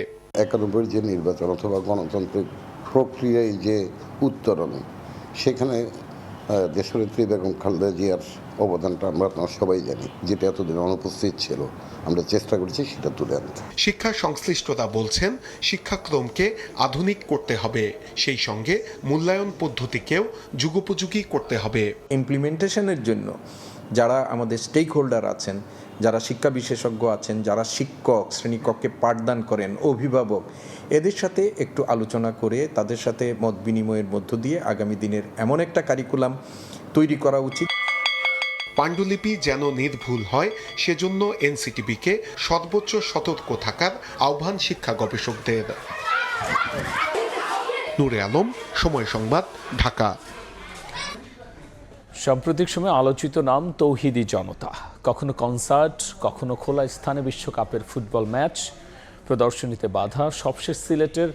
Speaker 23: 91 যে নির্বাচন অথবা গণতান্ত্রিক প্রক্রিয়ায় যে উত্তরণে, সেখানে দেশনেত্রী বেগম খালেদা জিয়ার অবদানটা আমরা সবাই জানি, যেটা এতদিন অনুপস্থিত ছিল। আমরা চেষ্টা করেছি সেটা তুলে আনতে।
Speaker 21: শিক্ষা সংশ্লিষ্টরা বলছেন শিক্ষাক্রমকে আধুনিক করতে হবে, সেই সঙ্গে মূল্যায়ন পদ্ধতিকেও যুগোপযোগী করতে হবে।
Speaker 24: ইমপ্লিমেন্টেশনের জন্য যারা আমাদের স্টেক হোল্ডার আছেন, যারা শিক্ষা বিশেষজ্ঞ আছেন, যারা শিক্ষক শ্রেণীকক্ষে পাঠদান করেন, অভিভাবক, এদের সাথে একটু আলোচনা করে তাদের সাথে মত বিনিময়ের মধ্য দিয়ে আগামী দিনের এমন একটা কারিকুলাম তৈরি করা উচিত।
Speaker 21: পাণ্ডুলিপি যেন নির্ভুল হয় সেজন্য এনসিটিবিকে সর্বোচ্চ সতর্ক থাকার আহ্বান শিক্ষা গবেষকদের। নূরে আলম, সময় সংবাদ, ঢাকা।
Speaker 1: সাম্প্রতিক সময়ে আলোচিত নাম তৌহিদি জনতা। কখনো কনসার্ট, কখনো খোলা স্থানে বিশ্বকাপের ফুটবল ম্যাচ, প্রদর্শনীতে বাধা। সবশেষ সিলেটের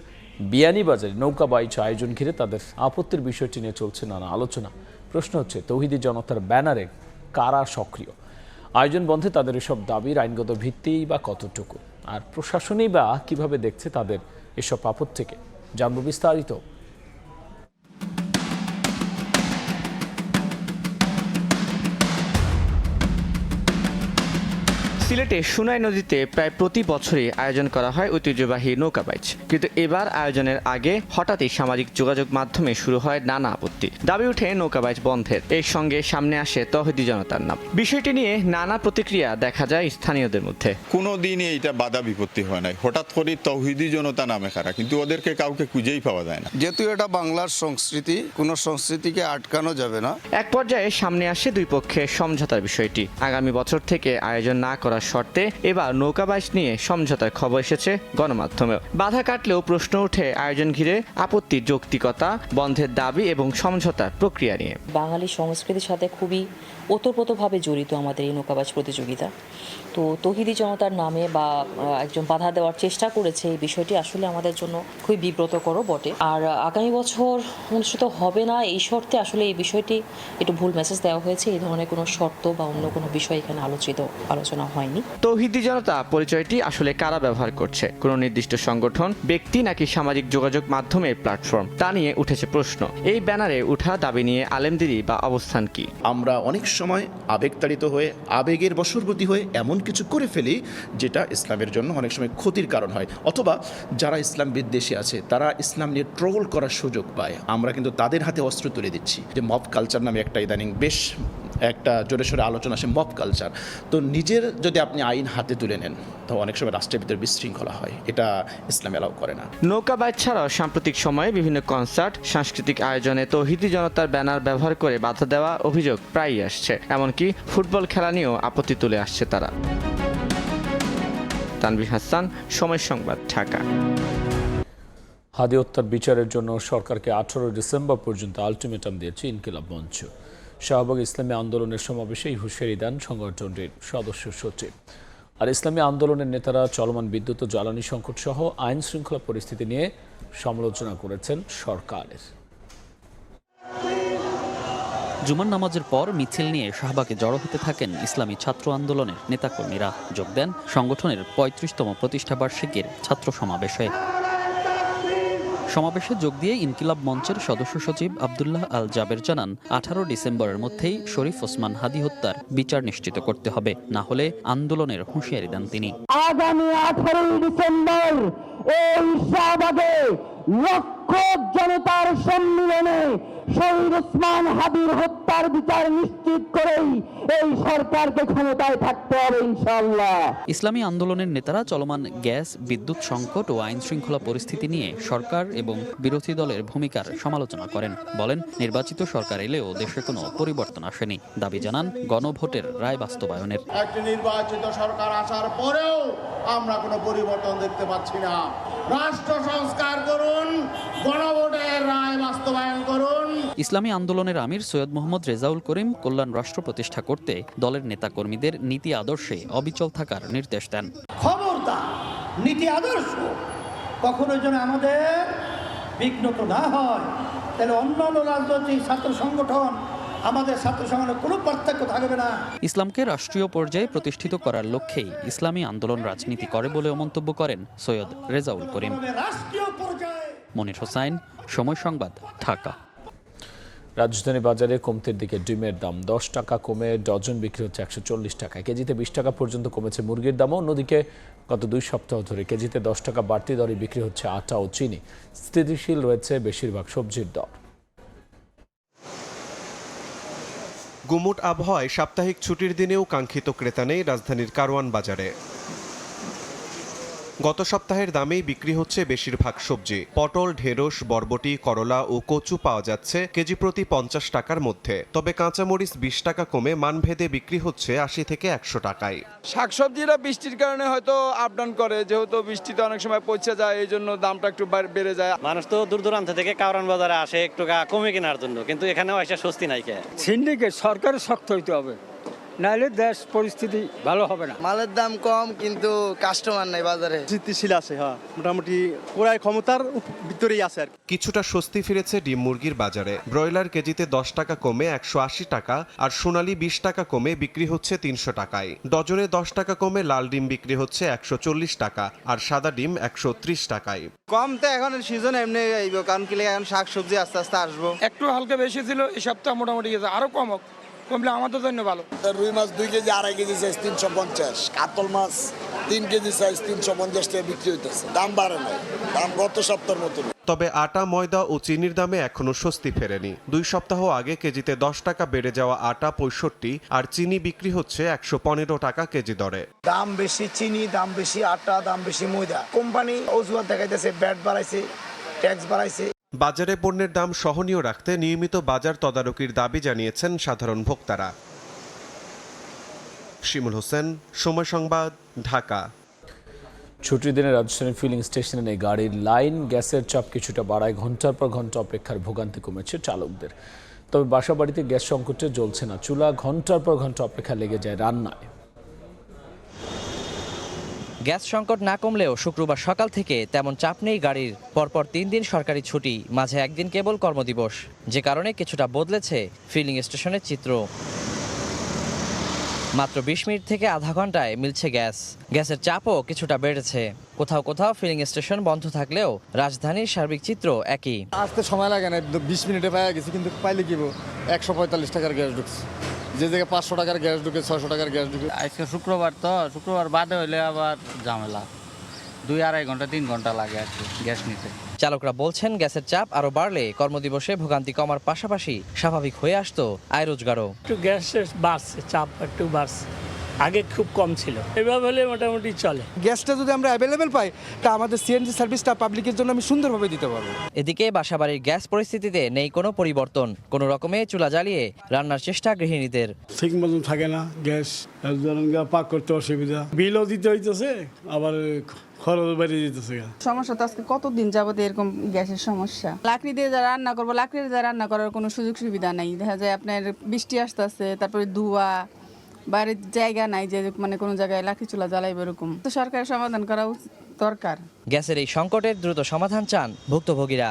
Speaker 1: বিয়ানীবাজারে নৌকা বাইচ আয়োজন ঘিরে তাদের আপত্তির বিষয়টি নিয়ে চলছে নানা আলোচনা। প্রশ্ন হচ্ছে, তৌহিদি জনতার ব্যানারে কারা সক্রিয়? আয়োজন বন্ধে তাদের এসব দাবির আইনগত ভিত্তিই বা কতটুকু? আর প্রশাসনই বা কিভাবে দেখছে তাদের এসব আপত্তিকে? জানব বিস্তারিত।
Speaker 25: সিলেটে সুনাই নদীতে প্রায় প্রতি বছরই আয়োজন করা হয় ঐতিহ্যবাহী নৌকা বাইচ, কিন্তু এবার আয়োজনের আগে হঠাৎই সামাজিক যোগাযোগ মাধ্যমে শুরু হয় নানা আপত্তি। দাবি উঠে নৌকা বাইচ বন্ধের। এর সঙ্গে সামনে আসে তৌহিদি জনতার নাম। বিষয়টি নিয়ে নানা প্রতিক্রিয়া দেখা যায় স্থানীয়দের মধ্যে।
Speaker 26: কোনো দিনই এটা বাধা বিপত্তি হয় নাই, হঠাৎ করে তৌহিদি জনতা নামে খারা, কিন্তু ওদেরকে কাউকে খুঁজেই পাওয়া যায় না।
Speaker 20: যেহেতু এটা বাংলার সংস্কৃতি, কোনো সংস্কৃতিকে আটকানো যাবে না।
Speaker 25: এক পর্যায়ে সামনে আসে দুই পক্ষের সমঝোতার বিষয়টি। আগামী বছর থেকে আয়োজন না করার শর্তে এবার নৌকা বাইচ নিয়ে সমঝোতার খবর এসেছে গণমাধ্যমেও। বাধা কাটলেও প্রশ্ন ওঠে আয়োজন ঘিরে আপত্তির যৌক্তিকতা, বন্ধের দাবি এবং সমঝোতার প্রক্রিয়া নিয়ে।
Speaker 27: বাঙালি সংস্কৃতির সাথে খুবই ওতপ্রোতভাবে জড়িত আমাদের এই নৌকাবাজ প্রতিযোগিতা। তো তৌহিদি জনতার নামে বা একজন বাধা দেওয়ার চেষ্টা করেছে, এই বিষয়টি আসলে আমাদের জন্য খুবই বিব্রতকর বটে। আর আগামী বছর অনুষ্ঠিত হবে না এই শর্তে আসলে এই বিষয়টি একটু ভুল মেসেজ দেওয়া হয়েছে। এই ধরনের কোনো শর্ত বা অন্য কোনো বিষয় এখানে আলোচনা হয়। হয়নি।
Speaker 25: তৌহিদি জনতা পরিচয়টি আসলে কারা ব্যবহার করছে? কোনো নির্দিষ্ট সংগঠন, ব্যক্তি নাকি সামাজিক যোগাযোগ মাধ্যমের প্ল্যাটফর্ম? তা নিয়ে উঠেছে প্রশ্ন। এই ব্যানারে উঠা দাবি নিয়ে আলেমদেরই বা অবস্থান কি?
Speaker 2: আমরা অনেক সময় আবেগতাড়িত হয়ে, আবেগের বশবর্তী হয়ে এমন কিছু করে ফেলি যেটা ইসলামের জন্য অনেক সময় ক্ষতির কারণ হয়, অথবা যারা ইসলাম বিদ্বেষী আছে তারা ইসলাম নিয়ে ট্রোল করার সুযোগ পায়। আমরা কিন্তু তাদের হাতে অস্ত্র তুলে দিচ্ছি। যে মব কালচার নামে একটা ইদানিং বেশ একটা জোরে সোরে আলোচনা আসে, মব কালচার। তো নিজের যদি আপনি আইন হাতে তুলে নেন তো অনেক সময় রাষ্ট্রের ভিতরে বিশৃঙ্খলা হয়, এটা ইসলাম এলাও করে না।
Speaker 25: নৌকাবাজ ছাড়াও সাম্প্রতিক সময়ে বিভিন্ন কনসার্ট, সাংস্কৃতিক আয়োজনে তৌহিদি জনতার ব্যানার ব্যবহার করে বাধা দেওয়া অভিযোগ প্রায়ই আসছে। এমনকি ফুটবল খেলা নিয়েও আপত্তি তুলে আসছে তারা। তানভীর হাসান, সময় সংবাদ, ঢাকা।
Speaker 1: হাদি হত্যার বিচারের জন্য সরকারকে 18 ডিসেম্বর পর্যন্ত আলটিমেটাম দিয়েছে ইনকিলাব মঞ্চ। শাহবাগ ইসলামী আন্দোলনের সমাবেশে এই হুঁশিয়ারি দেন সংগঠনটির সদস্য সচিব। আর ইসলামী আন্দোলনের নেতারা চলমান বিদ্যুৎ ও জ্বালানি সংকট সহ আইন শৃঙ্খলা পরিস্থিতি নিয়ে সমালোচনা করেছেন সরকারের।
Speaker 3: জুমার নামাজের পর মিছিল নিয়ে শাহবাগে জড়ো হতে থাকেন ইসলামী ছাত্র আন্দোলনের নেতাকর্মীরা। যোগ দেন সংগঠনের 35তম প্রতিষ্ঠাবার্ষিকীর ছাত্র সমাবেশে। সমাবেশে যোগ দিয়ে ইনকিলাব মঞ্চের সদস্য সচিব আব্দুল্লাহ আল জাবের জানান, 18 ডিসেম্বরের মধ্যেই শরীফ ওসমান হাদি হত্যার বিচার নিশ্চিত করতে হবে, না হলে আন্দোলনের হুঁশিয়ারি দেন তিনি।
Speaker 4: আগামী 18 ডিসেম্বর এই শাহবাগে লক্ষ জনতার সম্মিলনে শহীদ ওসমান হাদির হত্যার বিচার নিশ্চিত করেই এই সরকারকে ক্ষমতায় থাকতে হবে ইনশাআল্লাহ।
Speaker 3: ইসলামী আন্দোলনের নেতারা চলমান গ্যাস, বিদ্যুৎ সংকট ও আইন শৃঙ্খলা পরিস্থিতি নিয়ে সরকার এবং বিরোধী দলের ভূমিকার সমালোচনা করেন। বলেন, নির্বাচিত সরকার এলেও দেশে কোনো পরিবর্তন আসেনি। দাবি জানান গণভোটের রায় বাস্তবায়নের।
Speaker 5: একটি নির্বাচিত সরকার আসার পরেও আমরা কোনো পরিবর্তন দেখতে পাচ্ছি না। রাষ্ট্র সংস্কার করুন, গণভোটের রায় বাস্তবায়ন করুন।
Speaker 3: ইসলামী আন্দোলনের আমির সৈয়দ মোহাম্মদ রেজাউল করিম কল্যাণ রাষ্ট্র প্রতিষ্ঠা করতে দলের নেতাকর্মীদের নীতি আদর্শে অবিচল থাকার নির্দেশ দেন।
Speaker 5: খবরদার, নীতি আদর্শ কখনো যেন আমাদের বিঘ্নত না হয়, তাহলে অন্যান্য রাজনৈতিক ছাত্র সংগঠন, আমাদের ছাত্র সংগঠনের কোনো পার্থক্য থাকবে না।
Speaker 3: ইসলামকে রাষ্ট্রীয় পর্যায়ে প্রতিষ্ঠিত করার লক্ষ্যেই ইসলামী আন্দোলন রাজনীতি করে বলেও মন্তব্য করেন সৈয়দ রেজাউল করিম। মনির হোসাইন, সময় সংবাদ, ঢাকা।
Speaker 1: রাজধানী বাজারে কমতির দিকে ডিমের দাম 10 টাকা কমে ডজন বিক্রি হচ্ছে 140 টাকায়। কেজিতে 20 টাকা পর্যন্ত কমেছে মুরগির দামও। অন্যদিকে গত 2 সপ্তাহ ধরে কেজিতে 10 টাকা বাড়তি দরে বিক্রি হচ্ছে আটা ও চিনি। স্থিতিশীল রয়েছে বেশিরভাগ সবজির দর।
Speaker 6: গুমুট আবহাওয়ায় সাপ্তাহিক ছুটির দিনেও কাঙ্ক্ষিত ক্রেতা নেই রাজধানীর কারওয়ান বাজারে। গত সপ্তাহের দামেই বিক্রি হচ্ছে বেশিরভাগ সবজি। পটল, ঢেঁড়স, বরবটি, করলা ও কচু পাওয়া যাচ্ছে কেজি প্রতি 50 টাকার মধ্যে। তবে কাঁচামরিচ 20 টাকা কমে মানভেদে বিক্রি হচ্ছে 80 থেকে 100 টাকায়।
Speaker 7: শাকসবজিরা বৃষ্টির কারণে হয়তো আপ ডাউন করে, যেহেতু বৃষ্টিতে অনেক সময় পৌঁছে যায়, এই জন্য দামটা একটু বেড়ে যায়।
Speaker 8: মানুষ তো দূর দূরান্ত থেকে কারওয়ান বাজারে আসে একটু কমে কেনার জন্য, কিন্তু এখানেও এসে স্বস্তি নাই।
Speaker 12: সিন্ডিকেট সরকারের শক্ত হইতে হবে, নাহলে দেশ পরিস্থিতি ভালো হবে না।
Speaker 28: মালের দাম কম কিন্তু কাস্টমার নাই বাজারে।
Speaker 8: স্থিতিশীল আছে, হ্যাঁ, মোটামুটি ক্রয় ক্ষমতার ভিতরেই আছে আর
Speaker 6: কিছুটা স্বস্তি ফিরেছে ডিম মুরগির বাজারে। ব্রয়লার কেজিতে 10 টাকা কমে 180 টাকা আর সোনালী 20 টাকা কমে বিক্রি হচ্ছে 300 টাকায়। ডজনে 10 টাকা কমে লাল ডিম বিক্রি হচ্ছে 140 টাকা আর সাদা ডিম 130 টাকায়।
Speaker 28: কম তো এখন সিজন এমনি আইব, কারণ কি এখন শাকসবজি আস্তে আস্তে আসবো।
Speaker 7: একটু হালকা বেশি ছিল, এই সপ্তাহ মোটামুটি গেছে, আরো কমলে আমাদের জন্য ভালো।
Speaker 5: রুই মাছ 2 কেজি 2.5 কেজি সাইজ 350, কাতল মাছ 3 কেজি সাইজ 350 টাকা বিক্রি হইতেছে। দাম বাড়ে নাই, দাম গত সপ্তাহের মতো।
Speaker 6: তবে আটা, ময়দা ও চিনির দামে এখনো স্বস্তি ফেরেনি। 2 সপ্তাহ আগে কেজিতে 10 টাকা বেড়ে যাওয়া আটা 65 আর চিনি বিক্রি হচ্ছে 115 টাকা কেজি দরে।
Speaker 5: দাম বেশি চিনি, দাম বেশি আটা, দাম বেশি ময়দা। কোম্পানি অজুহাত দেখাইতেছে ব্যাট বাড়াইছে, ট্যাক্স বাড়াইছে।
Speaker 6: বাজারে পণ্যের দাম সহনীয় রাখতে নিয়মিত বাজার তদারকির দাবি জানিয়েছেন সাধারণ ভোক্তারা। শিমুল হোসেন, সময় সংবাদ, ঢাকা।
Speaker 1: ছুটির দিনে রাজধানীর ফিলিং স্টেশনে নেই গাড়ির লাইন। গ্যাসের চাপ কিছুটা বাড়ায় ঘন্টার পর ঘন্টা অপেক্ষার ভোগান্তি কমেছে চালকদের। তবে বাসাবাড়িতে গ্যাস সংকটে জ্বলছে না চুলা, ঘন্টার পর ঘন্টা অপেক্ষা লেগে যায় রান্নায়।
Speaker 29: গ্যাস সংকট না কমলেও শুক্রবার সকাল থেকে তেমন চাপ নেই গাড়ির। পরপর 3 দিন সরকারি ছুটি, মাঝে একদিন কেবল কর্মদিবস, যে কারণে কিছুটা বদলেছে ফিলিং স্টেশনের চিত্র। মাত্র 20 মিনিট থেকে আধা ঘন্টায় মিলছে গ্যাস। গ্যাসের চাপও কিছুটা বেড়েছে। কোথাও কোথাও ফিলিং স্টেশন বন্ধ থাকলেও রাজধানীর সার্বিক চিত্র একই।
Speaker 9: আসতে সময় লাগে না, 20 মিনিটে পাওয়া গেছে, কিন্তু পাইলে কি 145 টাকার গ্যাস ঢুকছে, যে জায়গায় 500 টাকার গ্যাস ঢুকে 600 টাকার গ্যাস ঢুকে।
Speaker 10: আজকে শুক্রবার, তো শুক্রবার বাদে হলে আবার ঝামেলা, 2-2.5 ঘন্টা 3 ঘন্টা লাগে আর কি গ্যাস নিতে।
Speaker 29: চালকরা বলছেন গ্যাসের চাপ আরো বাড়লে কর্মদিবসে ভোগান্তি কমার পাশাপাশি স্বাভাবিক হয়ে আসতো আয় রোজগারও।
Speaker 11: একটু গ্যাসের বাড়ছে, চাপ একটু বাড়ছে, আগে খুব কম ছিল, এভাবে হলে মোটামুটি চলে।
Speaker 9: গ্যাসটা যদি আমরা অ্যাভেলেবেল পাই তা আমাদের সিএনজি সার্ভিসটা পাবলিকের জন্য আমি সুন্দরভাবে দিতে পারবো।
Speaker 29: এদিকে বাসাবাড়ির গ্যাস পরিস্থিতিতে নেই কোনো পরিবর্তন। কোনো রকমে চুলা জ্বালিয়ে রান্নার চেষ্টা গৃহিণীদের।
Speaker 11: ঠিক মতন থাকে না গ্যাস, পাক করতে অসুবিধা, বিলও দিতে হইতেছে, আবার খরচ বেড়ে যেতেছে।
Speaker 13: সমস্যা তো আজকে কতদিন যাবত এরকম গ্যাসের সমস্যা। লাকড়ি দিয়ে যা রান্না করবো, লাকড়ি দিয়ে রান্না করার কোনো সুযোগ সুবিধা নাই। দেখা যায় আপনার বৃষ্টি আসতেছে, তারপরে ধোঁয়া, বাইরের জায়গা নাই যে মানে কোনো জায়গায় লাকড়ি চুলা জ্বালাইবে, এরকম তো সরকারের সমাধান করা দরকার।
Speaker 29: গ্যাসের এই সংকটের দ্রুত সমাধান চান ভুক্তভোগীরা।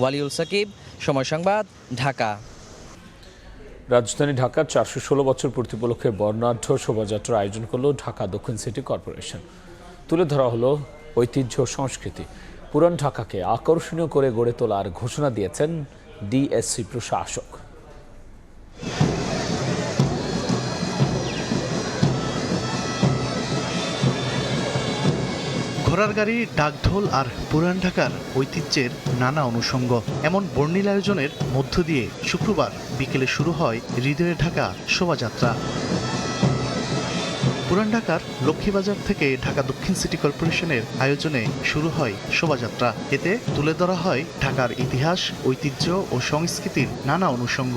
Speaker 29: ওয়ালিউল সাকিব, সময় সংবাদ, ঢাকা।
Speaker 1: রাজধানী ঢাকার 416 বছর পূর্তি উপলক্ষে বর্ণাঢ্য শোভাযাত্রার আয়োজন করল ঢাকা দক্ষিণ সিটি কর্পোরেশন। তুলে ধরা হলো ঐতিহ্য সংস্কৃতি। পুরান ঢাকাকে আকর্ষণীয় করে গড়ে তোলার ঘোষণা দিয়েছেন ডিএসসি প্রশাসক।
Speaker 14: ঘোড়ার গাড়ি, ডাকঢোল আর পুরান ঢাকার ঐতিহ্যের নানা অনুষঙ্গ, এমন বর্ণিল আয়োজনের মধ্য দিয়ে শুক্রবার বিকেলে শুরু হয় হৃদয়ে ঢাকা শোভাযাত্রা। পুরান ঢাকার লক্ষ্মীবাজার থেকে ঢাকা দক্ষিণ সিটি কর্পোরেশনের আয়োজনে শুরু হয় শোভাযাত্রা। এতে তুলে ধরা হয় ঢাকার ইতিহাস, ঐতিহ্য ও সংস্কৃতির নানা অনুষঙ্গ।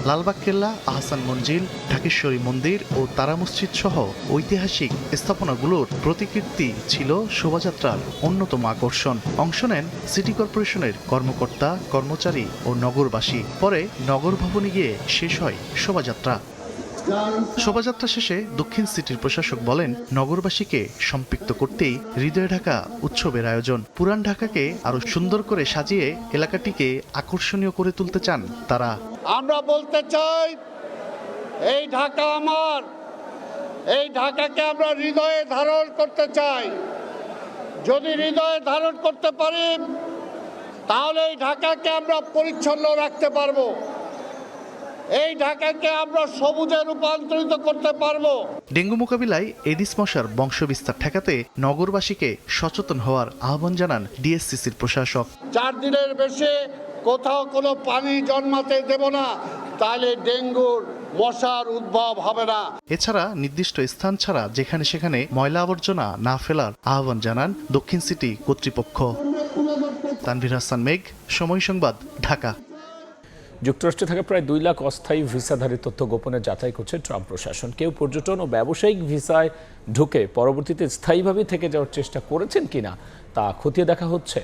Speaker 14: লালবাগ কেল্লা, আহসান মঞ্জিল, ঢাকেশ্বরী মন্দির ও তারা মসজিদ সহ ঐতিহাসিক স্থাপনাগুলোর প্রতিকৃতি ছিল শোভাযাত্রার অন্যতম আকর্ষণ। অংশ নেন সিটি কর্পোরেশনের কর্মকর্তা, কর্মচারী ও নগরবাসী। পরে নগর ভবনে গিয়ে শেষ হয় শোভাযাত্রা। শোভাযাত্রা শেষে দক্ষিণ সিটির প্রশাসক বলেন, নগরবাসীকে সম্পৃক্ত করতেই হৃদয়ে ঢাকা উৎসবের আয়োজন। পুরান ঢাকাকে আরো সুন্দর করে সাজিয়ে এলাকাটিকে আকর্ষণীয় করে তুলতে চান তারা।
Speaker 15: আমরা বলতে চাই, এই ঢাকা আমার, এই ঢাকাকে আমরা হৃদয়ে ধারণ করতে চাই। যদি হৃদয়ে ধারণ করতে পারি তাহলে এই ঢাকাকে আমরা পরিচ্ছন্ন রাখতে পারবো, এই ঢাকাকে আমরা সবুজে রূপান্তরিত করতে পারবো।
Speaker 14: ডেঙ্গু মোকাবিলায় এডিস মশার বংশবিস্তার ঠেকাতে নগরবাসীকে সচেতন হওয়ার আহ্বান জানান ডিএসসিসির প্রশাসক।
Speaker 15: 4 দিনের বেশি কোথাও কোনো পানি জন্মাতে দেব না, তাহলে ডেঙ্গুর মশার উদ্ভব হবে না।
Speaker 14: এছাড়া নির্দিষ্ট স্থান ছাড়া যেখানে সেখানে ময়লা আবর্জনা না ফেলার আহ্বান জানান দক্ষিণ সিটি কর্তৃপক্ষ। তানভীর হাসান মেঘ, সময় সংবাদ, ঢাকা।
Speaker 1: যুক্তরাষ্ট্রে থাকা প্রায় 2 লাখ অস্থায়ী ভিসাধারীর তথ্য গোপনে যাচাই করছে ট্রাম্প প্রশাসন। কেউ পর্যটন ও ব্যবসায়িক ভিসায় ঢুকে পরবর্তীতে স্থায়ীভাবে থেকে যাওয়ার চেষ্টা করেছেন কিনা তা খতিয়ে দেখা হচ্ছে।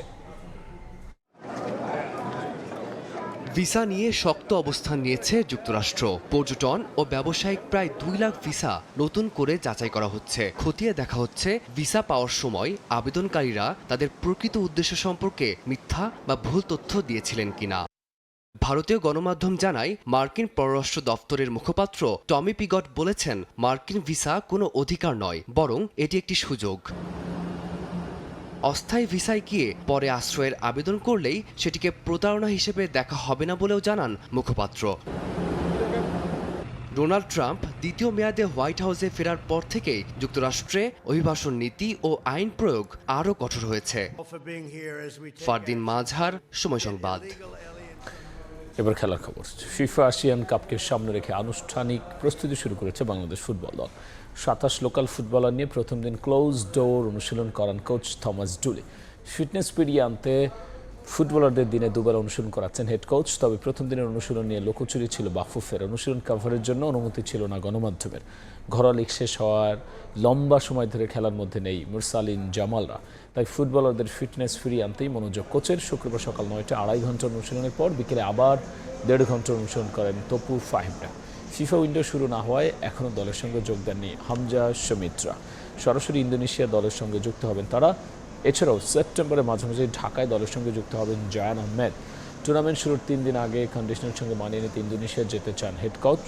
Speaker 17: ভিসা নিয়ে শক্ত অবস্থান নিয়েছে যুক্তরাষ্ট্র। পর্যটন ও ব্যবসায়িক প্রায় 2 লাখ ভিসা নতুন করে যাচাই করা হচ্ছে। খতিয়ে দেখা হচ্ছে ভিসা পাওয়ার সময় আবেদনকারীরা তাদের প্রকৃত উদ্দেশ্য সম্পর্কে মিথ্যা বা ভুল তথ্য দিয়েছিলেন কিনা। ভারতীয় গণমাধ্যম জানায়, মার্কিন পররাষ্ট্র দপ্তরের মুখপাত্র টমি পিগট বলেছেন, মার্কিন ভিসা কোনো অধিকার নয়, বরং এটি একটি সুযোগ। অস্থায়ী ভিসায় গিয়ে পরে আশ্রয়ের আবেদন করলেই সেটিকে প্রতারণা হিসেবে দেখা হবে না বলেও জানান মুখপাত্র। ডোনাল্ড ট্রাম্প দ্বিতীয় মেয়াদে হোয়াইট হাউসে ফেরার পর থেকেই যুক্তরাষ্ট্রে অভিবাসন নীতি ও আইন প্রয়োগ আরও কঠোর হয়েছে। ফারদিন মাজহার, সময় সংবাদ।
Speaker 1: এবার খেলার খবর। ফিফা এশিয়ান কাপকে সামনে রেখে আনুষ্ঠানিক প্রস্তুতি শুরু করেছে বাংলাদেশ ফুটবল দল। 27 লোকাল ফুটবলার নিয়ে প্রথম দিন ক্লোজ ডোর অনুশীলন করান কোচ থমাস ডুলি। ফিটনেস ফিরিয়ে আনতে ফুটবলারদের দিনে 2 বার অনুশীলন করাচ্ছেন হেড কোচ। তবে প্রথম দিনের অনুশীলন নিয়ে লোকচুরি ছিল বাফুফের। অনুশীলন কভারের জন্য অনুমতি ছিল না গণমাধ্যমের। ঘরোয়া লিগ শেষ হওয়ার লম্বা সময় ধরে খেলার মধ্যে নেই মুরসালিন জামালরা। তাই ফুটবলারদের ফিটনেস ফিরিয়ে আনতেই মনোযোগ কোচের। শুক্রবার সকাল 9টা 2.5 ঘন্টার অনুশীলনের পর বিকেলে আবার 1.5 ঘন্টার অনুশীলন করেন তপু ফাহিমরা। ফিফা উইন্ডো শুরু না হওয়ায় এখনও দলের সঙ্গে যোগ দেননি হামজা শমিত্রা। সরাসরি ইন্দোনেশিয়া দলের সঙ্গে যুক্ত হবেন তারা। এছাড়াও সেপ্টেম্বরের মাঝামাঝি ঢাকায় দলের সঙ্গে যুক্ত হবেন জায়ান আহমেদ। টুর্নামেন্ট শুরুর 3 দিন আগে কন্ডিশনের সঙ্গে মানিয়ে নিতে ইন্দোনেশিয়া যেতে চান হেড কোচ।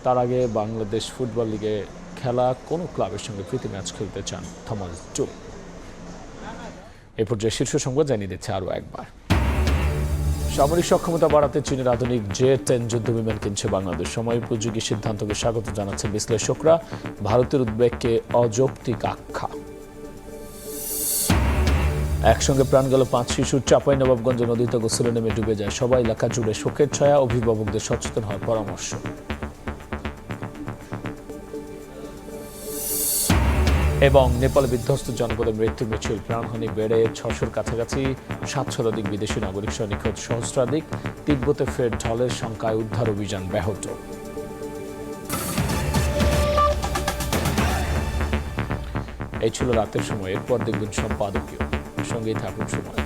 Speaker 1: তার আগে বাংলাদেশ ফুটবল লিগে খেলা কোনো ক্লাবের সঙ্গে প্রীতি ম্যাচ খেলতে চান থমাস টুল। এ পর্যায়ে শীর্ষ সংবাদ জানিয়ে দিচ্ছে আরও একবার। সামরিক সক্ষমতা বাড়াতে চীনের আধুনিক J-10 যুদ্ধবিমান কিনছে বাংলাদেশ। সময় উপযোগী সিদ্ধান্তকে স্বাগত জানাচ্ছেন বিশ্লেষকরা। ভারতের উদ্বেগকে অযৌক্তিক আখ্যা। একসঙ্গে প্রাণ গেল 5 শিশুর। চাঁপাইনবাবগঞ্জ নদীতে গোসলে নেমে ডুবে যায় সবাই। এলাকা জুড়ে শোকের ছায়া। অভিভাবকদের সচেতন হওয়ার পরামর্শ। এবং নেপালে বিধ্বস্ত জনপদে মৃত্যু মিছিল। প্রাণহানি বেড়ে 600-র কাছাকাছি। 700-র অধিক বিদেশি নাগরিক সহ নিখোঁজ সহস্রাধিক। তিব্বতে ফের ঢলের শঙ্কায় উদ্ধার অভিযান ব্যাহত। এই ছিল রাতের সময়। এরপর দেখবেন সম্পাদকীয়। সঙ্গেই থাকুন সময়।